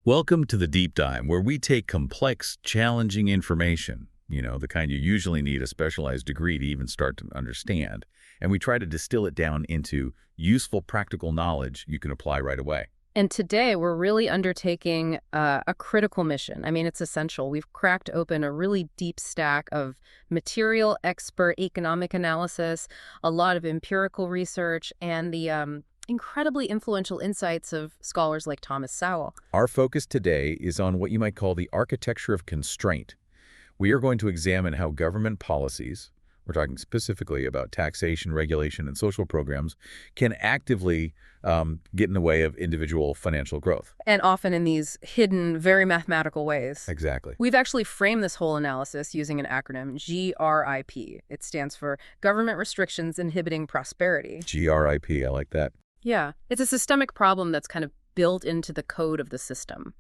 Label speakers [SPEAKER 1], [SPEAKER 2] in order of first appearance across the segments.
[SPEAKER 1] Welcome to the Deep Dive, where we take complex, challenging information, the kind you usually need a specialized degree to even start to understand, and we try to distill it down into useful, practical knowledge you can apply right away.
[SPEAKER 2] And today we're really undertaking a critical mission. I mean, it's essential. We've cracked open a really deep stack of material, expert economic analysis, a lot of empirical research, and the incredibly influential insights of scholars like Thomas Sowell.
[SPEAKER 1] Our focus today is on what you might call the architecture of constraint. We are going to examine how government policies, we're talking specifically about taxation, regulation, and social programs, can actively get in the way of individual financial growth.
[SPEAKER 2] And often in these hidden, very mathematical ways.
[SPEAKER 1] Exactly.
[SPEAKER 2] We've actually framed this whole analysis using an acronym, GRIP. It stands for Government Restrictions Inhibiting Prosperity.
[SPEAKER 1] GRIP, I like that.
[SPEAKER 2] Yeah, it's a systemic problem that's kind of built into the code of the system.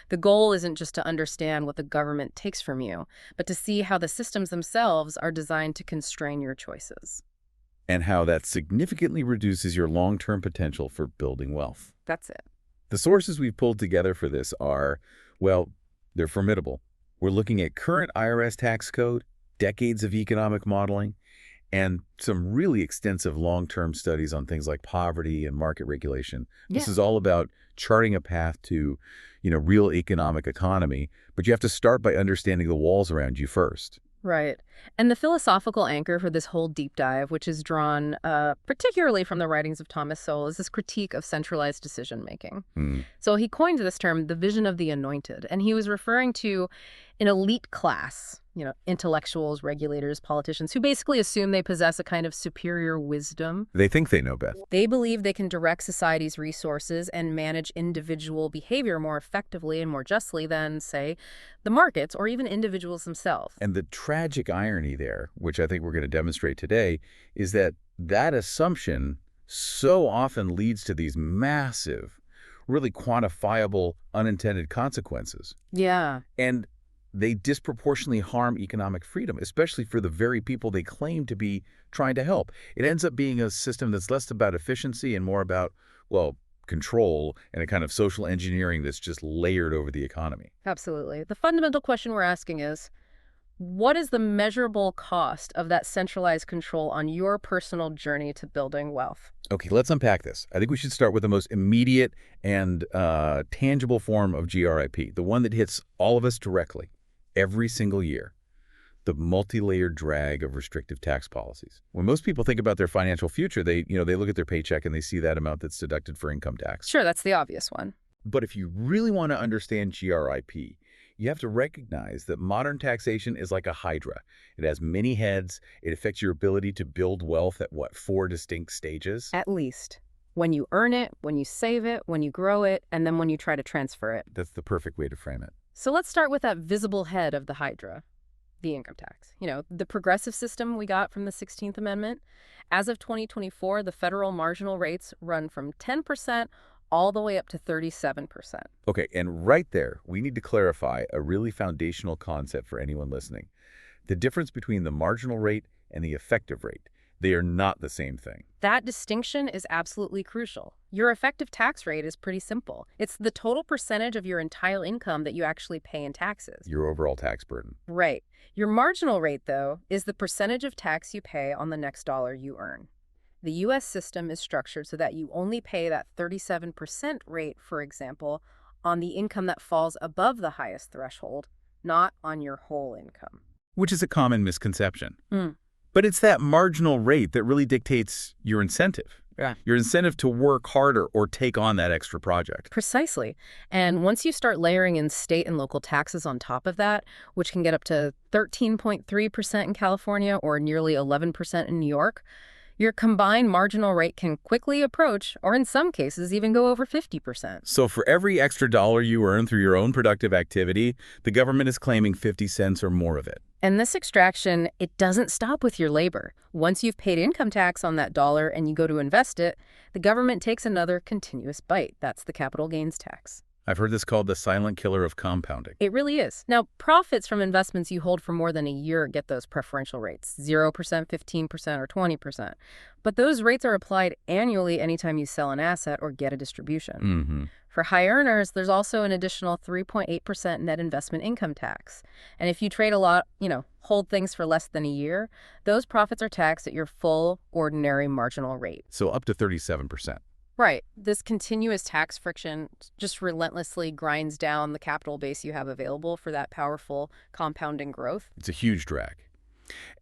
[SPEAKER 2] The goal isn't just to understand what the government takes from you, but to see how the systems themselves are designed to constrain your choices.
[SPEAKER 1] And how that significantly reduces your long-term potential for building wealth.
[SPEAKER 2] That's it.
[SPEAKER 1] The sources we've pulled together for this are, well, they're formidable. We're looking at current IRS tax code, decades of economic modeling, and some really extensive long-term studies on things like poverty and market regulation. This is all about charting a path to, real economic economy, but you have to start by understanding the walls around you first.
[SPEAKER 2] Right. And the philosophical anchor for this whole deep dive, which is drawn particularly from the writings of Thomas Sowell, is this critique of centralized decision-making. So he coined this term, the vision of the anointed, and he was referring to an elite class, intellectuals, regulators, politicians, who basically assume they possess a kind of superior wisdom.
[SPEAKER 1] They think they know best.
[SPEAKER 2] They believe they can direct society's resources and manage individual behavior more effectively and more justly than, say, the markets or even individuals themselves.
[SPEAKER 1] And the tragic irony there, which I think we're going to demonstrate today, is that that assumption so often leads to these massive, really quantifiable unintended consequences.
[SPEAKER 2] Yeah.
[SPEAKER 1] And they disproportionately harm economic freedom, especially for the very people they claim to be trying to help. It ends up being a system that's less about efficiency and more about, control and a kind of social engineering that's just layered over the economy.
[SPEAKER 2] Absolutely. The fundamental question we're asking is, what is the measurable cost of that centralized control on your personal journey to building wealth?
[SPEAKER 1] Okay, let's unpack this. I think we should start with the most immediate and tangible form of GRIP, the one that hits all of us directly every single year, the multi-layered drag of restrictive tax policies. When most people think about their financial future, they look at their paycheck and they see that amount that's deducted for income tax.
[SPEAKER 2] Sure, that's the obvious one.
[SPEAKER 1] But if you really want to understand GRIP, you have to recognize that modern taxation is like a hydra. It has many heads. It affects your ability to build wealth at, 4 distinct stages?
[SPEAKER 2] At least. When you earn it, when you save it, when you grow it, and then when you try to transfer it.
[SPEAKER 1] That's the perfect way to frame it.
[SPEAKER 2] So let's start with that visible head of the hydra, the income tax. The progressive system we got from the 16th Amendment. As of 2024, the federal marginal rates run from 10% all the way up to 37%.
[SPEAKER 1] Okay, and right there, we need to clarify a really foundational concept for anyone listening. The difference between the marginal rate and the effective rate. They are not the same thing.
[SPEAKER 2] That distinction is absolutely crucial. Your effective tax rate is pretty simple. It's the total percentage of your entire income that you actually pay in taxes.
[SPEAKER 1] Your overall tax burden.
[SPEAKER 2] Right. Your marginal rate, though, is the percentage of tax you pay on the next dollar you earn. The U.S. system is structured so that you only pay that 37% rate, for example, on the income that falls above the highest threshold, not on your whole income.
[SPEAKER 1] Which is a common misconception. But it's that marginal rate that really dictates your incentive.
[SPEAKER 2] Yeah.
[SPEAKER 1] Your incentive to work harder or take on that extra project.
[SPEAKER 2] Precisely. And once you start layering in state and local taxes on top of that, which can get up to 13.3% in California or nearly 11% in New York, your combined marginal rate can quickly approach, or in some cases, even go over 50%.
[SPEAKER 1] So for every extra dollar you earn through your own productive activity, the government is claiming 50 cents or more of it.
[SPEAKER 2] And this extraction, it doesn't stop with your labor. Once you've paid income tax on that dollar and you go to invest it, the government takes another continuous bite. That's the capital gains tax.
[SPEAKER 1] I've heard this called the silent killer of compounding.
[SPEAKER 2] It really is. Now, profits from investments you hold for more than a year get those preferential rates, 0%, 15%, or 20%. But those rates are applied annually anytime you sell an asset or get a distribution.
[SPEAKER 1] Mm-hmm.
[SPEAKER 2] For high earners, there's also an additional 3.8% net investment income tax. And if you trade a lot, hold things for less than a year, those profits are taxed at your full ordinary marginal rate.
[SPEAKER 1] So up to 37%.
[SPEAKER 2] Right. This continuous tax friction just relentlessly grinds down the capital base you have available for that powerful compounding growth.
[SPEAKER 1] It's a huge drag.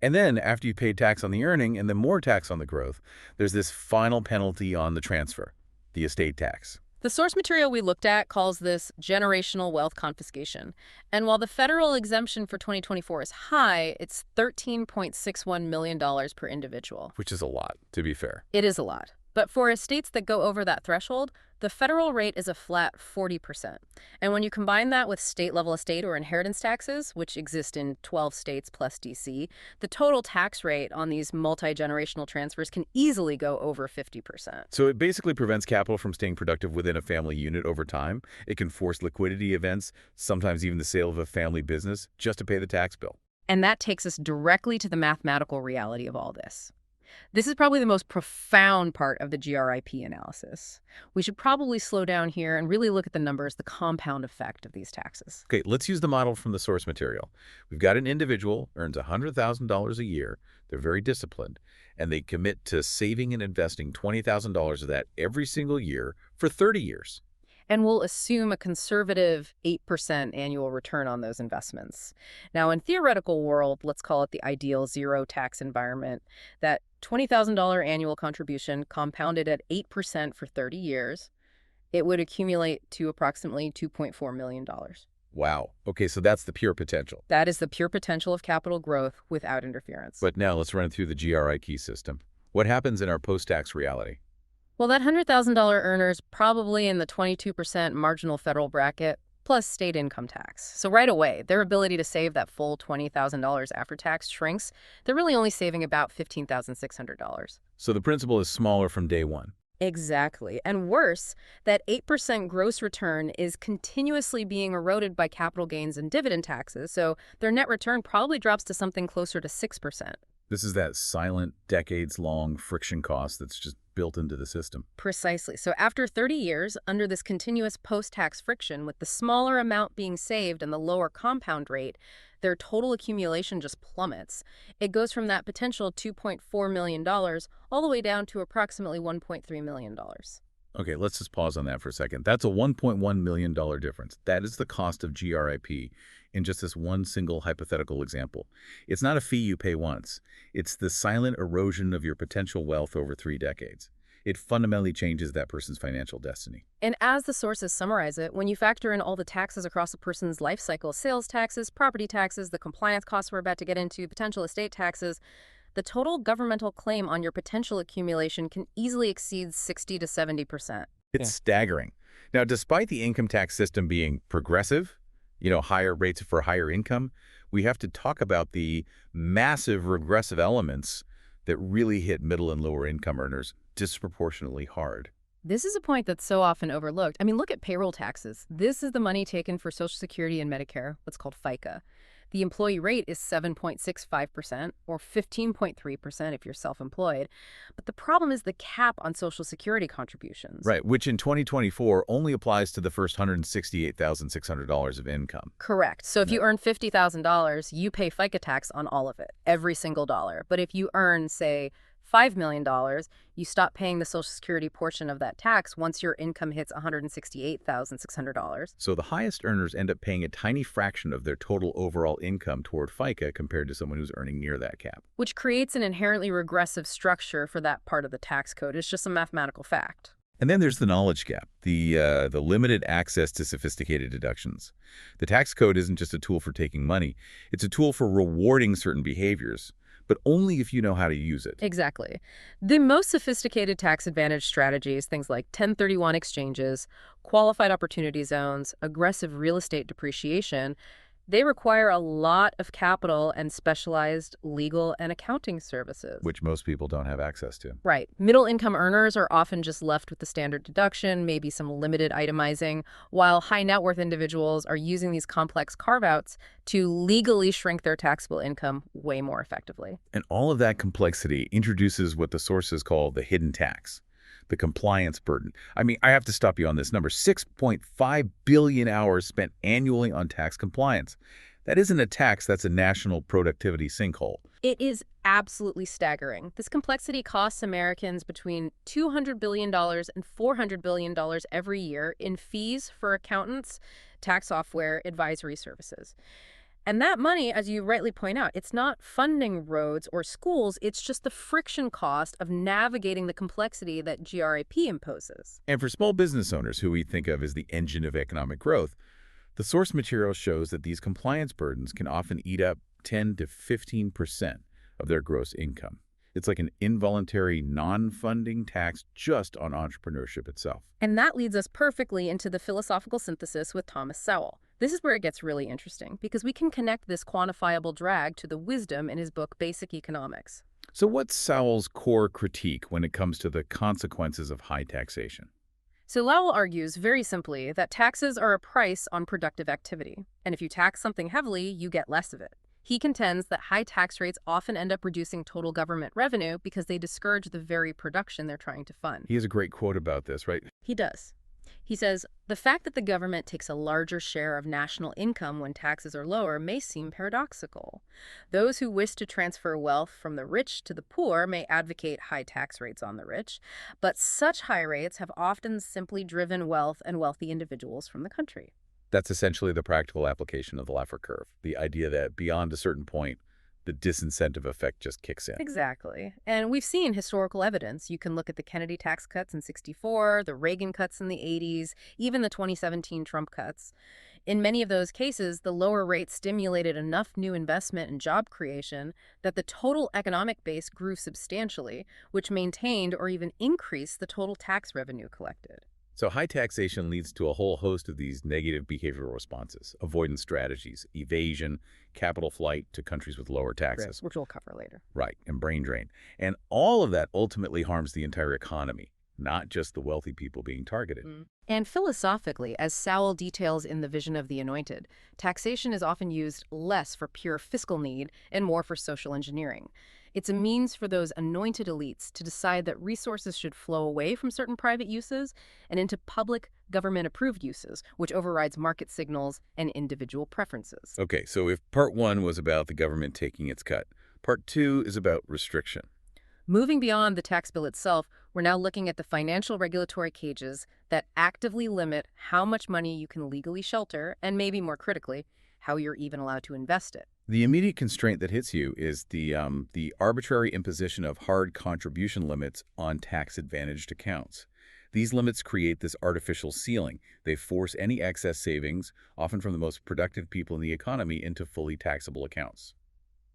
[SPEAKER 1] And then after you pay tax on the earning and then more tax on the growth, there's this final penalty on the transfer, the estate tax.
[SPEAKER 2] The source material we looked at calls this generational wealth confiscation. And while the federal exemption for 2024 is high, it's $13.61 million per individual.
[SPEAKER 1] Which is a lot, to be fair.
[SPEAKER 2] It is a lot. But for estates that go over that threshold, the federal rate is a flat 40%. And when you combine that with state-level estate or inheritance taxes, which exist in 12 states plus D.C., the total tax rate on these multi-generational transfers can easily go over 50%.
[SPEAKER 1] So it basically prevents capital from staying productive within a family unit over time. It can force liquidity events, sometimes even the sale of a family business, just to pay the tax bill.
[SPEAKER 2] And that takes us directly to the mathematical reality of all this. This is probably the most profound part of the GRIP analysis. We should probably slow down here and really look at the numbers, the compound effect of these taxes.
[SPEAKER 1] Okay, let's use the model from the source material. We've got an individual, earns $100,000 a year, they're very disciplined, and they commit to saving and investing $20,000 of that every single year for 30 years.
[SPEAKER 2] And we'll assume a conservative 8% annual return on those investments. Now, in theoretical world, let's call it the ideal zero tax environment, that $20,000 annual contribution compounded at 8% for 30 years, it would accumulate to approximately $2.4 million.
[SPEAKER 1] Wow. Okay, so that's the pure potential.
[SPEAKER 2] That is the pure potential of capital growth without interference.
[SPEAKER 1] But now let's run through the GRIP system. What happens in our post-tax reality?
[SPEAKER 2] Well, that $100,000 earner's probably in the 22% marginal federal bracket plus state income tax. So right away, their ability to save that full $20,000 after tax shrinks. They're really only saving about $15,600.
[SPEAKER 1] So the principal is smaller from day one.
[SPEAKER 2] Exactly. And worse, that 8% gross return is continuously being eroded by capital gains and dividend taxes, so their net return probably drops to something closer to 6%.
[SPEAKER 1] This is that silent, decades-long friction cost that's just built into the system.
[SPEAKER 2] Precisely. So after 30 years, under this continuous post-tax friction, with the smaller amount being saved and the lower compound rate, their total accumulation just plummets. It goes from that potential $2.4 million all the way down to approximately $1.3 million.
[SPEAKER 1] Okay, let's just pause on that for a second. That's a $1.1 million difference. That is the cost of GRIP in just this one single hypothetical example. It's not a fee you pay once. It's the silent erosion of your potential wealth over 3 decades. It fundamentally changes that person's financial destiny.
[SPEAKER 2] And as the sources summarize it, when you factor in all the taxes across a person's life cycle, sales taxes, property taxes, the compliance costs we're about to get into, potential estate taxes, the total governmental claim on your potential accumulation can easily exceed 60 to 70%.
[SPEAKER 1] It's staggering. Now, despite the income tax system being progressive, higher rates for higher income, we have to talk about the massive regressive elements that really hit middle and lower income earners disproportionately hard.
[SPEAKER 2] This is a point that's so often overlooked. I mean, look at payroll taxes. This is the money taken for Social Security and Medicare, what's called FICA. The employee rate is 7.65% or 15.3% if you're self-employed. But the problem is the cap on Social Security contributions.
[SPEAKER 1] Right, which in 2024 only applies to the first $168,600 of income.
[SPEAKER 2] Correct. So if you earn $50,000, you pay FICA tax on all of it, every single dollar. But if you earn, say, $5 million, you stop paying the Social Security portion of that tax once your income hits $168,600.
[SPEAKER 1] So the highest earners end up paying a tiny fraction of their total overall income toward FICA compared to someone who's earning near that cap.
[SPEAKER 2] Which creates an inherently regressive structure for that part of the tax code. It's just a mathematical fact.
[SPEAKER 1] And then there's the knowledge gap, the limited access to sophisticated deductions. The tax code isn't just a tool for taking money. It's a tool for rewarding certain behaviors, but only if you know how to use it.
[SPEAKER 2] Exactly. The most sophisticated tax advantage strategies, things like 1031 exchanges, qualified opportunity zones, aggressive real estate depreciation, They require a lot of capital and specialized legal and accounting services.
[SPEAKER 1] Which most people don't have access to.
[SPEAKER 2] Right. Middle-income earners are often just left with the standard deduction, maybe some limited itemizing, while high-net-worth individuals are using these complex carve-outs to legally shrink their taxable income way more effectively.
[SPEAKER 1] And all of that complexity introduces what the sources call the hidden tax, the compliance burden. I mean, I have to stop you on this number. 6.5 billion hours spent annually on tax compliance. That isn't a tax, that's a national productivity sinkhole.
[SPEAKER 2] It is absolutely staggering. This complexity costs Americans between $200 billion and $400 billion every year in fees for accountants, tax software, advisory services. And that money, as you rightly point out, it's not funding roads or schools, it's just the friction cost of navigating the complexity that GRAP imposes.
[SPEAKER 1] And for small business owners, who we think of as the engine of economic growth, the source material shows that these compliance burdens can often eat up 10 to 15% of their gross income. It's like an involuntary non-funding tax just on entrepreneurship itself.
[SPEAKER 2] And that leads us perfectly into the philosophical synthesis with Thomas Sowell. This is where it gets really interesting, because we can connect this quantifiable drag to the wisdom in his book, Basic Economics.
[SPEAKER 1] So what's Sowell's core critique when it comes to the consequences of high taxation?
[SPEAKER 2] So Lowell argues very simply that taxes are a price on productive activity, and if you tax something heavily, you get less of it. He contends that high tax rates often end up reducing total government revenue because they discourage the very production they're trying to fund.
[SPEAKER 1] He has a great quote about this, right?
[SPEAKER 2] He does. He says, "The fact that the government takes a larger share of national income when taxes are lower may seem paradoxical. Those who wish to transfer wealth from the rich to the poor may advocate high tax rates on the rich, but such high rates have often simply driven wealth and wealthy individuals from the country."
[SPEAKER 1] That's essentially the practical application of the Laffer curve, the idea that beyond a certain point, the disincentive effect just kicks in.
[SPEAKER 2] Exactly. And we've seen historical evidence. You can look at the Kennedy tax cuts in '64, the Reagan cuts in the '80s, even the 2017 Trump cuts. In many of those cases, the lower rates stimulated enough new investment and job creation that the total economic base grew substantially, which maintained or even increased the total tax revenue collected.
[SPEAKER 1] So high taxation leads to a whole host of these negative behavioral responses, avoidance strategies, evasion, capital flight to countries with lower taxes.
[SPEAKER 2] Which we'll cover later.
[SPEAKER 1] Right, and brain drain. And all of that ultimately harms the entire economy, not just the wealthy people being targeted.
[SPEAKER 2] And philosophically, as Sowell details in The Vision of the Anointed, taxation is often used less for pure fiscal need and more for social engineering. It's a means for those anointed elites to decide that resources should flow away from certain private uses and into public, government-approved uses, which overrides market signals and individual preferences.
[SPEAKER 1] Okay, so if part one was about the government taking its cut, part two is about restriction.
[SPEAKER 2] Moving beyond the tax bill itself, we're now looking at the financial regulatory cages that actively limit how much money you can legally shelter, and maybe more critically, how you're even allowed to invest it.
[SPEAKER 1] The immediate constraint that hits you is the arbitrary imposition of hard contribution limits on tax-advantaged accounts. These limits create this artificial ceiling. They force any excess savings, often from the most productive people in the economy, into fully taxable accounts.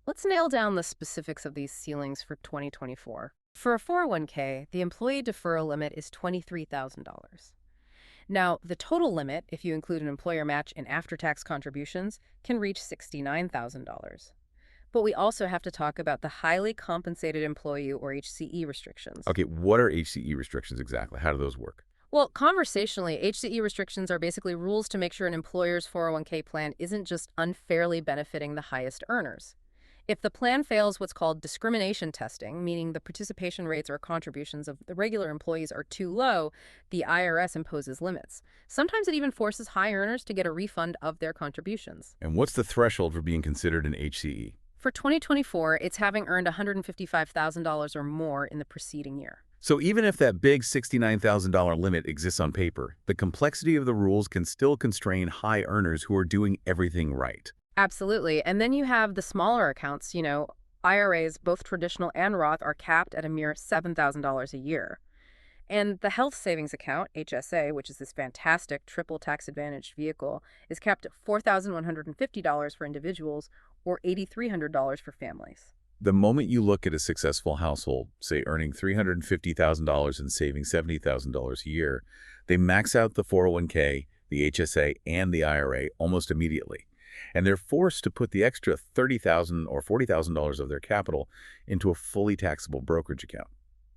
[SPEAKER 2] Let's nail down the specifics of these ceilings for 2024. For a 401k, the employee deferral limit is $23,000. Now, the total limit, if you include an employer match and after-tax contributions, can reach $69,000. But we also have to talk about the highly compensated employee, or HCE, restrictions.
[SPEAKER 1] Okay, what are HCE restrictions exactly? How do those work?
[SPEAKER 2] Well, conversationally, HCE restrictions are basically rules to make sure an employer's 401k plan isn't just unfairly benefiting the highest earners. If the plan fails what's called discrimination testing, meaning the participation rates or contributions of the regular employees are too low, the IRS imposes limits. Sometimes it even forces high earners to get a refund of their contributions.
[SPEAKER 1] And what's the threshold for being considered an HCE?
[SPEAKER 2] For 2024, it's having earned $155,000 or more in the preceding year.
[SPEAKER 1] So even if that big $69,000 limit exists on paper, the complexity of the rules can still constrain high earners who are doing everything right.
[SPEAKER 2] Absolutely. And then you have the smaller accounts, IRAs, both traditional and Roth, are capped at a mere $7,000 a year. And the health savings account, HSA, which is this fantastic triple tax-advantaged vehicle, is capped at $4,150 for individuals or $8,300 for families.
[SPEAKER 1] The moment you look at a successful household, say earning $350,000 and saving $70,000 a year, they max out the 401k, the HSA, and the IRA almost immediately. And they're forced to put the extra $30,000 or $40,000 of their capital into a fully taxable brokerage account.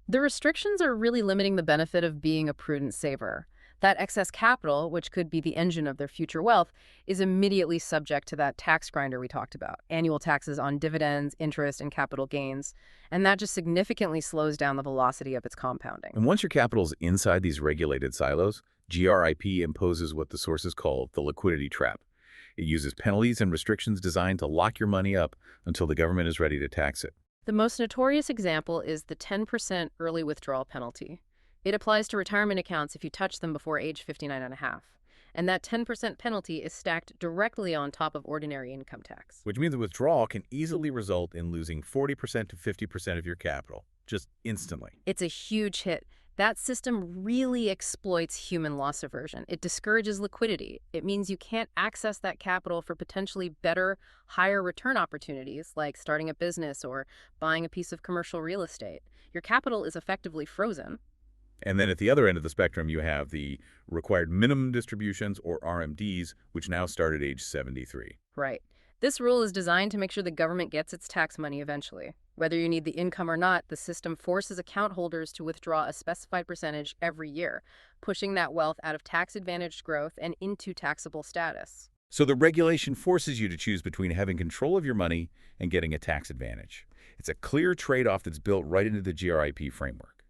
[SPEAKER 2] The restrictions are really limiting the benefit of being a prudent saver. That excess capital, which could be the engine of their future wealth, is immediately subject to that tax grinder we talked about, annual taxes on dividends, interest, and capital gains, and that just significantly slows down the velocity of its compounding.
[SPEAKER 1] And once your capital's inside these regulated silos, GRIP imposes what the sources call the liquidity trap. It uses penalties and restrictions designed to lock your money up until the government is ready to tax it.
[SPEAKER 2] The most notorious example is the 10% early withdrawal penalty. It applies to retirement accounts if you touch them before age 59 and a half. And that 10% penalty is stacked directly on top of ordinary income tax.
[SPEAKER 1] Which means a withdrawal can easily result in losing 40% to 50% of your capital, just instantly.
[SPEAKER 2] It's a huge hit. That system really exploits human loss aversion. It discourages liquidity. It means you can't access that capital for potentially better, higher return opportunities, like starting a business or buying a piece of commercial real estate. Your capital is effectively frozen.
[SPEAKER 1] And then at the other end of the spectrum, you have the required minimum distributions, or RMDs, which now start at age 73.
[SPEAKER 2] Right. This rule is designed to make sure the government gets its tax money eventually. Whether you need the income or not, the system forces account holders to withdraw a specified percentage every year, pushing that wealth out of tax-advantaged growth and into taxable status.
[SPEAKER 1] So the regulation forces you to choose between having control of your money and getting a tax advantage. It's a clear trade-off that's built right into the GRIP framework.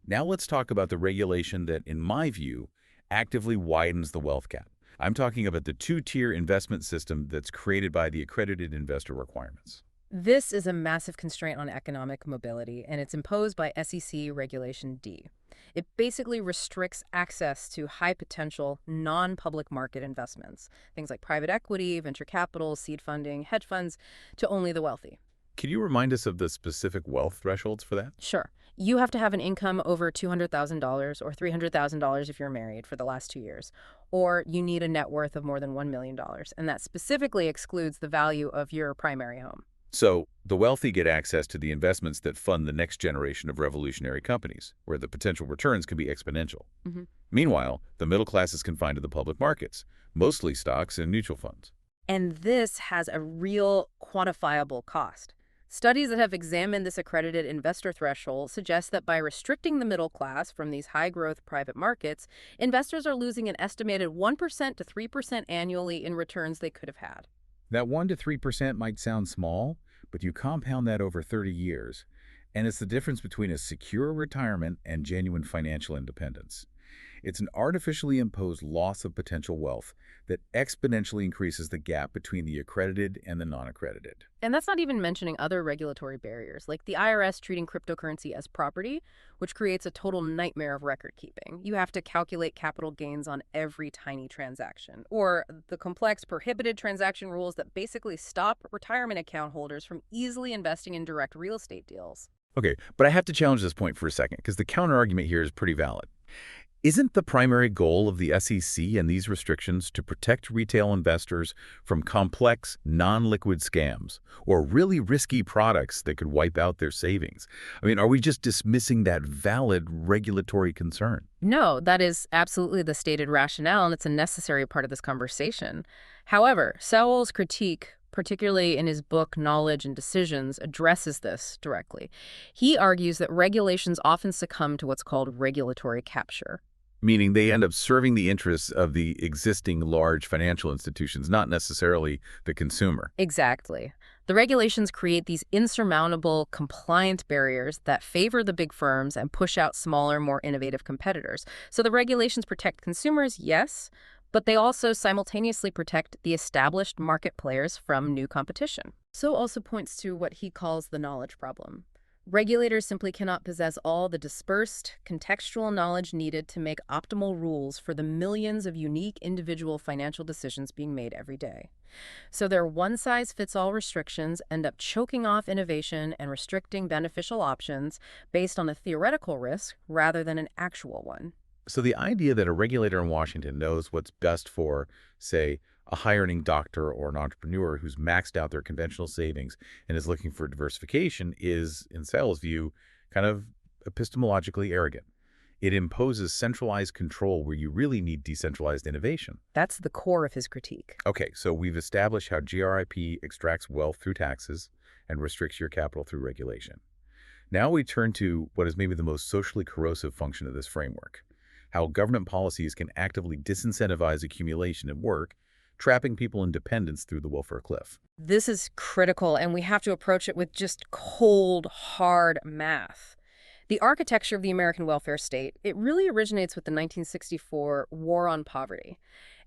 [SPEAKER 1] Now let's talk about the regulation that, in my view, actively widens the wealth gap. I'm talking about the two-tier investment system that's created by the accredited investor requirements.
[SPEAKER 2] This is a massive constraint on economic mobility, and it's imposed by SEC Regulation D. It basically restricts access to high-potential, non-public market investments, things like private equity, venture capital, seed funding, hedge funds, to only the wealthy.
[SPEAKER 1] Can you remind us of the specific wealth thresholds for that?
[SPEAKER 2] Sure. You have to have an income over $200,000 or $300,000 if you're married for the last 2 years, or you need a net worth of more than $1 million, and that specifically excludes the value of your primary home.
[SPEAKER 1] So the wealthy get access to the investments that fund the next generation of revolutionary companies, where the potential returns can be exponential.
[SPEAKER 2] Mm-hmm.
[SPEAKER 1] Meanwhile, the middle class is confined to the public markets, mostly stocks and mutual funds.
[SPEAKER 2] And this has a real quantifiable cost. Studies that have examined this accredited investor threshold suggest that by restricting the middle class from these high-growth private markets, investors are losing an estimated 1% to 3% annually in returns they could have had.
[SPEAKER 1] That 1 to 3% might sound small, but you compound that over 30 years, and it's the difference between a secure retirement and genuine financial independence. It's an artificially imposed loss of potential wealth that exponentially increases the gap between the accredited and the non-accredited.
[SPEAKER 2] And that's not even mentioning other regulatory barriers, like the IRS treating cryptocurrency as property, which creates a total nightmare of record keeping. You have to calculate capital gains on every tiny transaction, or the complex prohibited transaction rules that basically stop retirement account holders from easily investing in direct real estate deals.
[SPEAKER 1] Okay, but I have to challenge this point for a second, because the counterargument here is pretty valid. Isn't the primary goal of the SEC and these restrictions to protect retail investors from complex, non-liquid scams or really risky products that could wipe out their savings? I mean, are we just dismissing that valid regulatory concern?
[SPEAKER 2] No, that is absolutely the stated rationale, and it's a necessary part of this conversation. However, Sowell's critique, particularly in his book Knowledge and Decisions, addresses this directly. He argues that regulations often succumb to what's called regulatory capture.
[SPEAKER 1] Meaning they end up serving the interests of the existing large financial institutions, not necessarily the consumer.
[SPEAKER 2] Exactly. The regulations create these insurmountable compliance barriers that favor the big firms and push out smaller, more innovative competitors. So the regulations protect consumers, yes, but they also simultaneously protect the established market players from new competition. So also points to what he calls the knowledge problem. Regulators simply cannot possess all the dispersed, contextual knowledge needed to make optimal rules for the millions of unique individual financial decisions being made every day. So their one-size-fits-all restrictions end up choking off innovation and restricting beneficial options based on a theoretical risk rather than an actual one.
[SPEAKER 1] So the idea that a regulator in Washington knows what's best for, say, a high-earning doctor or an entrepreneur who's maxed out their conventional savings and is looking for diversification is, in Sowell's view, kind of epistemologically arrogant. It imposes centralized control where you really need decentralized innovation.
[SPEAKER 2] That's the core of his critique.
[SPEAKER 1] Okay, so we've established how GRIP extracts wealth through taxes and restricts your capital through regulation. Now we turn to what is maybe the most socially corrosive function of this framework, how government policies can actively disincentivize accumulation and work, trapping people in dependence through the welfare cliff.
[SPEAKER 2] This is critical, and we have to approach it with just cold, hard math. The architecture of the American welfare state, it really originates with the 1964 War on Poverty.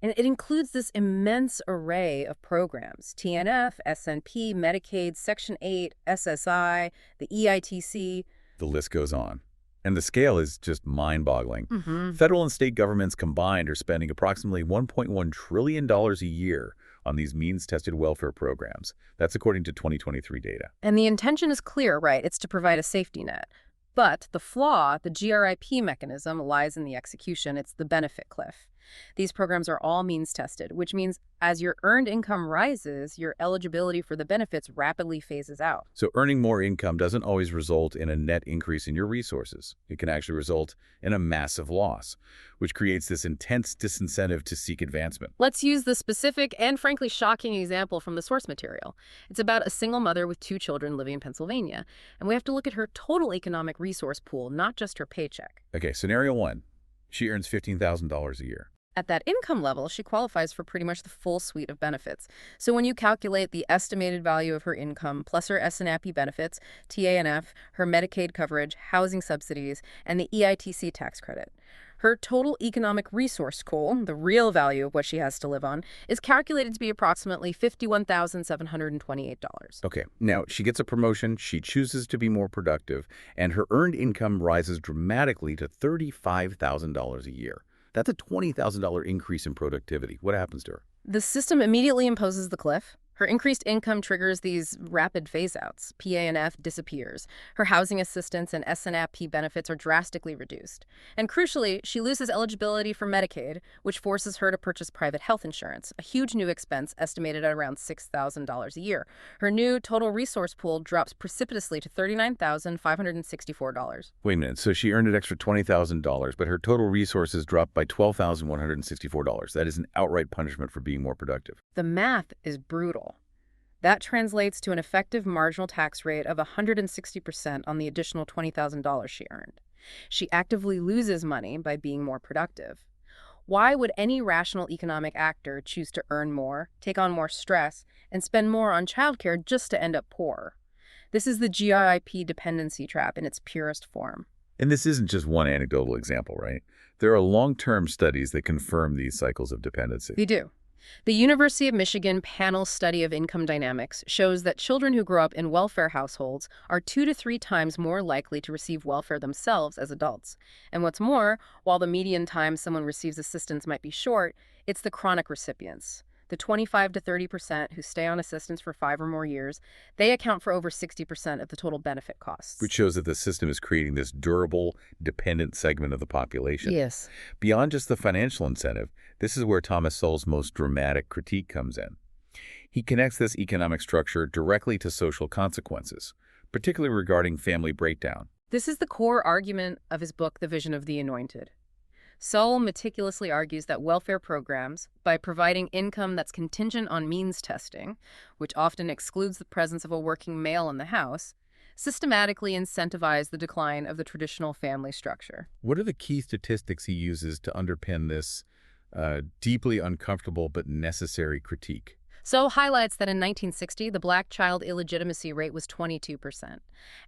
[SPEAKER 2] And it includes this immense array of programs: TNF, SNP, Medicaid, Section 8, SSI, the EITC.
[SPEAKER 1] The list goes on. And the scale is just mind-boggling.
[SPEAKER 2] Mm-hmm.
[SPEAKER 1] Federal and state governments combined are spending approximately $1.1 trillion a year on these means-tested welfare programs. That's according to 2023 data.
[SPEAKER 2] And the intention is clear, right? It's to provide a safety net. But the flaw, the GRIP mechanism, lies in the execution. It's the benefit cliff. These programs are all means tested, which means as your earned income rises, your eligibility for the benefits rapidly phases out.
[SPEAKER 1] So earning more income doesn't always result in a net increase in your resources. It can actually result in a massive loss, which creates this intense disincentive to seek advancement.
[SPEAKER 2] Let's use the specific and frankly shocking example from the source material. It's about a single mother with 2 children living in Pennsylvania, and we have to look at her total economic resource pool, not just her paycheck.
[SPEAKER 1] Okay, scenario 1. She earns $15,000 a year.
[SPEAKER 2] At that income level, she qualifies for pretty much the full suite of benefits. So when you calculate the estimated value of her income, plus her SNAP benefits, TANF, her Medicaid coverage, housing subsidies, and the EITC tax credit, her total economic resource pool, the real value of what she has to live on, is calculated to be approximately $51,728.
[SPEAKER 1] Okay, now she gets a promotion, she chooses to be more productive, and her earned income rises dramatically to $35,000 a year. That's a $20,000 increase in productivity. What happens to her?
[SPEAKER 2] The system immediately imposes the cliff. Her increased income triggers these rapid phase-outs. PANF disappears. Her housing assistance and SNAP benefits are drastically reduced. And crucially, she loses eligibility for Medicaid, which forces her to purchase private health insurance, a huge new expense estimated at around $6,000 a year. Her new total resource pool drops precipitously to $39,564.
[SPEAKER 1] Wait a minute, so she earned an extra $20,000, but her total resources dropped by $12,164. That is an outright punishment for being more productive.
[SPEAKER 2] The math is brutal. That translates to an effective marginal tax rate of 160% on the additional $20,000 she earned. She actively loses money by being more productive. Why would any rational economic actor choose to earn more, take on more stress, and spend more on childcare just to end up poor? This is the GRIP dependency trap in its purest form.
[SPEAKER 1] And this isn't just one anecdotal example, right? There are long-term studies that confirm these cycles of dependency.
[SPEAKER 2] They do. The University of Michigan panel study of income dynamics shows that children who grow up in welfare households are 2 to 3 times more likely to receive welfare themselves as adults. And what's more, while the median time someone receives assistance might be short, it's the chronic recipients. The 25 to 30% who stay on assistance for 5 or more years, they account for over 60% of the total benefit costs.
[SPEAKER 1] Which shows that the system is creating this durable, dependent segment of the population.
[SPEAKER 2] Yes.
[SPEAKER 1] Beyond just the financial incentive, this is where Thomas Sowell's most dramatic critique comes in. He connects this economic structure directly to social consequences, particularly regarding family breakdown.
[SPEAKER 2] This is the core argument of his book, The Vision of the Anointed. Sowell meticulously argues that welfare programs, by providing income that's contingent on means testing, which often excludes the presence of a working male in the house, systematically incentivize the decline of the traditional family structure.
[SPEAKER 1] What are the key statistics he uses to underpin this deeply uncomfortable but necessary critique?
[SPEAKER 2] Sowell highlights that in 1960, the black child illegitimacy rate was 22%.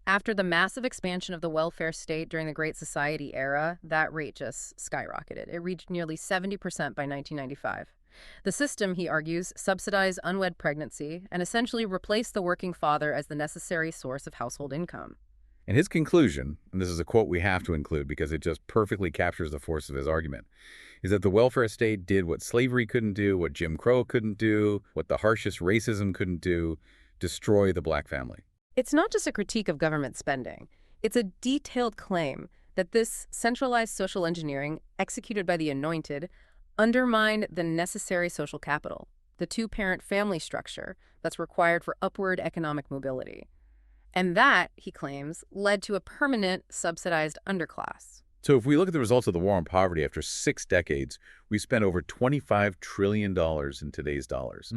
[SPEAKER 2] After the massive expansion of the welfare state during the Great Society era, that rate just skyrocketed. It reached nearly 70% by 1995. The system, he argues, subsidized unwed pregnancy and essentially replaced the working father as the necessary source of household income.
[SPEAKER 1] And his conclusion, and this is a quote we have to include because it just perfectly captures the force of his argument, is that the welfare state did what slavery couldn't do, what Jim Crow couldn't do, what the harshest racism couldn't do: destroy the black family.
[SPEAKER 2] It's not just a critique of government spending. It's a detailed claim that this centralized social engineering executed by the anointed undermined the necessary social capital, the 2-parent family structure that's required for upward economic mobility. And that, he claims, led to a permanent subsidized underclass.
[SPEAKER 1] So if we look at the results of the war on poverty after 6 decades, we spent over $25 trillion in today's dollars.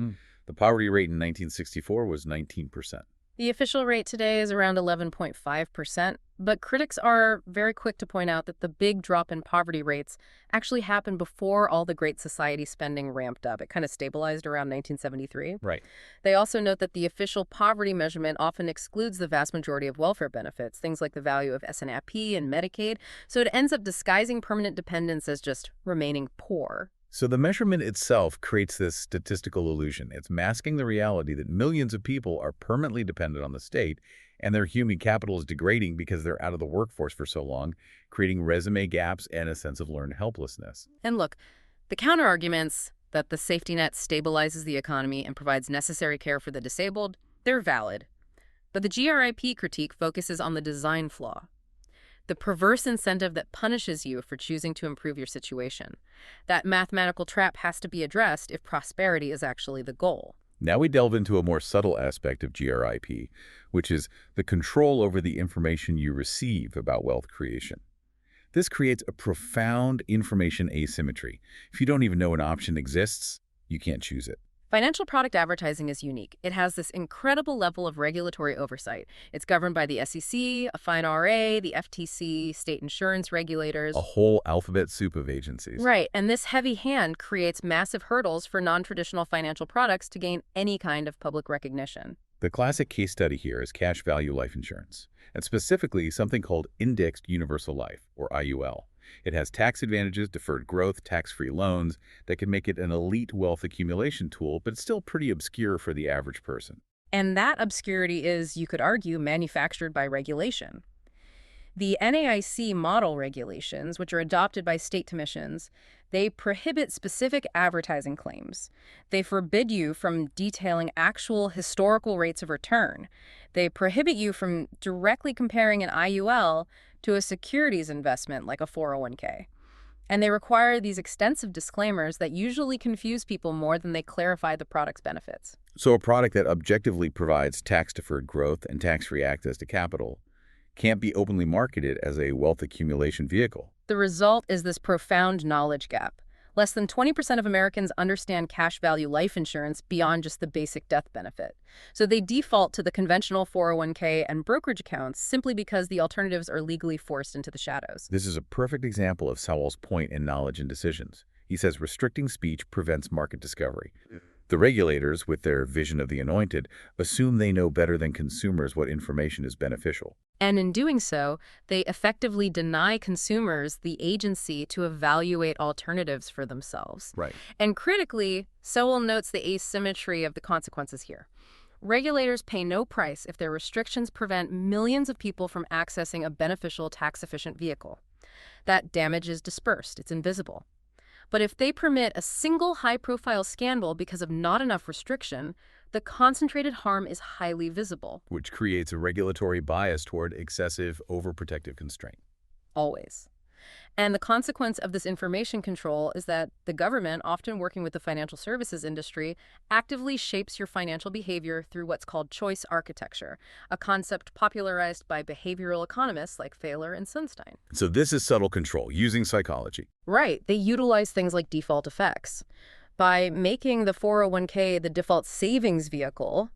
[SPEAKER 1] The poverty rate in 1964 was 19%.
[SPEAKER 2] The official rate today is around 11.5%, but critics are very quick to point out that the big drop in poverty rates actually happened before all the Great Society spending ramped up. It kind of stabilized around 1973.
[SPEAKER 1] Right.
[SPEAKER 2] They also note that the official poverty measurement often excludes the vast majority of welfare benefits, things like the value of SNAP and Medicaid, so it ends up disguising permanent dependence as just remaining poor.
[SPEAKER 1] So the measurement itself creates this statistical illusion. It's masking the reality that millions of people are permanently dependent on the state, and their human capital is degrading because they're out of the workforce for so long, creating resume gaps and a sense of learned helplessness.
[SPEAKER 2] And look, the counterarguments that the safety net stabilizes the economy and provides necessary care for the disabled, they're valid. But the GRIP critique focuses on the design flaw. The perverse incentive that punishes you for choosing to improve your situation. That mathematical trap has to be addressed if prosperity is actually the goal.
[SPEAKER 1] Now we delve into a more subtle aspect of GRIP, which is the control over the information you receive about wealth creation. This creates a profound information asymmetry. If you don't even know an option exists, you can't choose it.
[SPEAKER 2] Financial product advertising is unique. It has this incredible level of regulatory oversight. It's governed by the SEC, a FINRA, the FTC, state insurance regulators.
[SPEAKER 1] A whole alphabet soup of agencies.
[SPEAKER 2] Right, and this heavy hand creates massive hurdles for non-traditional financial products to gain any kind of public recognition.
[SPEAKER 1] The classic case study here is cash value life insurance, and specifically something called Indexed Universal Life, or IUL. It has tax advantages, deferred growth, tax-free loans that can make it an elite wealth accumulation tool, but it's still pretty obscure for the average person.
[SPEAKER 2] And that obscurity is, you could argue, manufactured by regulation. The NAIC model regulations, which are adopted by state commissions, they prohibit specific advertising claims. They forbid you from detailing actual historical rates of return. They prohibit you from directly comparing an IUL to a securities investment like a 401k. And they require these extensive disclaimers that usually confuse people more than they clarify the product's benefits.
[SPEAKER 1] So a product that objectively provides tax-deferred growth and tax-free access to capital can't be openly marketed as a wealth accumulation vehicle.
[SPEAKER 2] The result is this profound knowledge gap. Less than 20% of Americans understand cash value life insurance beyond just the basic death benefit. So they default to the conventional 401k and brokerage accounts simply because the alternatives are legally forced into the shadows.
[SPEAKER 1] This is a perfect example of Sowell's point in Knowledge and Decisions. He says restricting speech prevents market discovery. The regulators, with their vision of the anointed, assume they know better than consumers what information is beneficial.
[SPEAKER 2] And in doing so, they effectively deny consumers the agency to evaluate alternatives for themselves.
[SPEAKER 1] Right.
[SPEAKER 2] And critically, Sowell notes the asymmetry of the consequences here. Regulators pay no price if their restrictions prevent millions of people from accessing a beneficial, tax-efficient vehicle. That damage is dispersed, it's invisible. But if they permit a single high-profile scandal because of not enough restriction, the concentrated harm is highly visible.
[SPEAKER 1] Which creates a regulatory bias toward excessive, overprotective constraint.
[SPEAKER 2] Always. And the consequence of this information control is that the government, often working with the financial services industry, actively shapes your financial behavior through what's called choice architecture, a concept popularized by behavioral economists like Thaler and Sunstein.
[SPEAKER 1] So this is subtle control, using psychology.
[SPEAKER 2] Right. They utilize things like default effects. By making the 401k the default savings vehicle,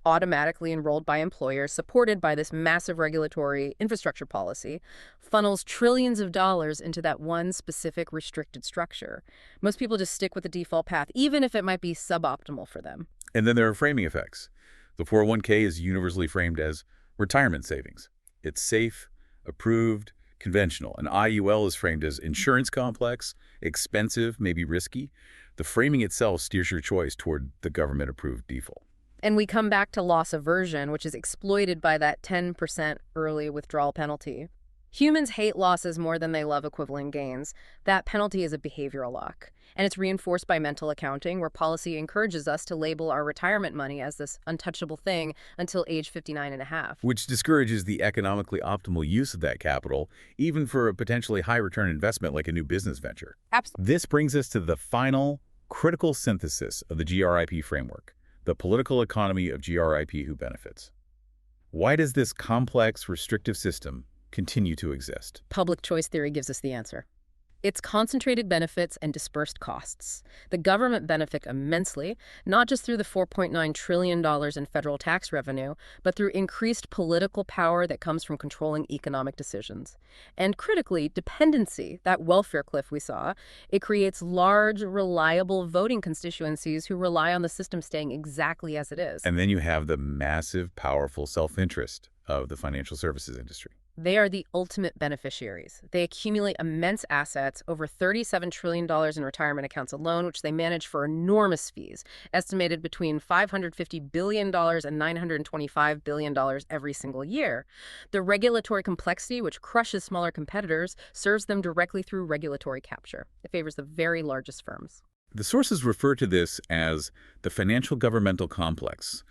[SPEAKER 2] automatically enrolled by employers, supported by this massive regulatory infrastructure policy, funnels trillions of dollars into that one specific restricted structure. Most people just stick with the default path, even if it might be suboptimal for them.
[SPEAKER 1] And then there are framing effects. The 401k is universally framed as retirement savings. It's safe, approved, conventional. An IUL is framed as insurance complex, expensive, maybe risky. The framing itself steers your choice toward the government-approved default.
[SPEAKER 2] And we come back to loss aversion, which is exploited by that 10% early withdrawal penalty. Humans hate losses more than they love equivalent gains. That penalty is a behavioral lock. And it's reinforced by mental accounting, where policy encourages us to label our retirement money as this untouchable thing until age 59 and a half.
[SPEAKER 1] Which discourages the economically optimal use of that capital, even for a potentially high-return investment like a new business venture.
[SPEAKER 2] Absolutely.
[SPEAKER 1] This brings us to the final critical synthesis of the GRIP framework. The political economy of GRIP who benefits. Why does this complex, restrictive system continue to exist?
[SPEAKER 2] Public choice theory gives us the answer. It's concentrated benefits and dispersed costs. The government benefit immensely, not just through the $4.9 trillion in federal tax revenue, but through increased political power that comes from controlling economic decisions. And critically, dependency, that welfare cliff we saw, it creates large, reliable voting constituencies who rely on the system staying exactly as it is.
[SPEAKER 1] And then you have the massive, powerful self-interest of the financial services industry.
[SPEAKER 2] They are the ultimate beneficiaries. They accumulate immense assets, over $37 trillion in retirement accounts alone, which they manage for enormous fees, estimated between $550 billion and $925 billion every single year. The regulatory complexity, which crushes smaller competitors, serves them directly through regulatory capture. It favors the very largest firms.
[SPEAKER 1] The sources refer to this as the financial governmental complex,